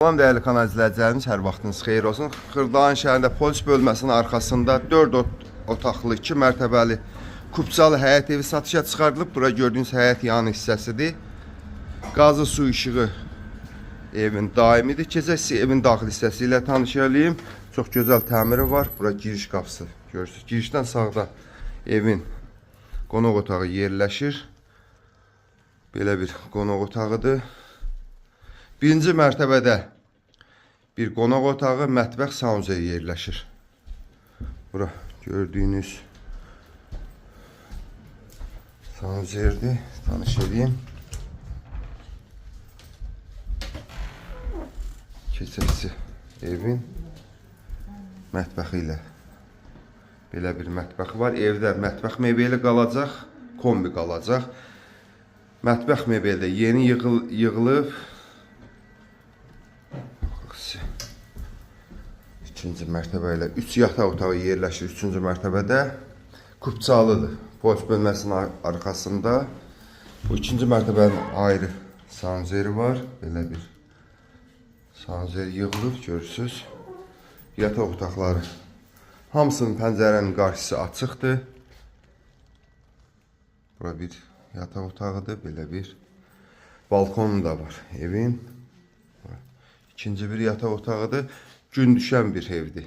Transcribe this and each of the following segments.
Salam dəyərli kanal izləyicilərimiz, hər vaxtınız xeyir olsun. Xırdağan şəhərində polis bölməsinin arxasında 4 otaqlı 2 mərtəbəli Kupçalı həyət evi satışa çıxardılıb. Bura gördüyünüz həyət yanı hissəsidir. Qazı su işığı evin daimidir. Keçək sizi evin daxil hissəsi ilə tanış edeyim. Çox gözəl təmiri var. Bura giriş qapısı görürsünüz. Girişdən sağda evin qonaq otağı yerləşir. Belə bir qonaq otağıdır. Birinci mərtəbədə bir qonaq otağı, mətbəx, sanuzer yerləşir. Bura gördüyünüz sanuzerdir. Tanış edeyim. Keçəsi evin mətbəxi ilə. Belə bir mətbəxi var. Evdə mətbəx mebeli qalacaq, kombi qalacaq. Mətbəx mebeli də yeni yığılıb. İkinci mərtəbə ilə 3 yataq otağı yerləşir. 3-cü mərtəbədə Kupçalıdır. Polis bölməsinin arxasında. Bu 2-ci mərtəbənin ayrı sanuzeri var. Belə bir sanuzer yığılıb, görürsünüz. Yataq otaqları. Hamısının pəncərənin qarşısı açıqdır. Bura bir yataq otağıdır. Belə bir balkonu da var evin. İkinci bir yataq otağıdır. Gün düşən bir evdir.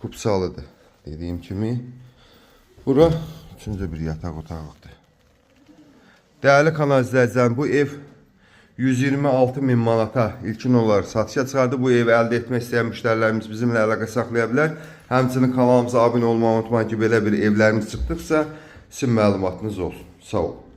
Kupçalıdır. Dediyim kimi. Bura üçüncü bir yataq otağıdır. Dəyərli kanal izləyicilərim, bu ev 126.000 manata ilkin olaraq satışa çıxardı. Bu evi əldə etmək istəyən müştərilərimiz bizimlə əlaqə saxlaya bilər. Həmçinin kanalımıza abunə olmağı unutmayın ki, belə bir evlərimiz çıxdıqsa sizin məlumatınız olsun. Sağ olun.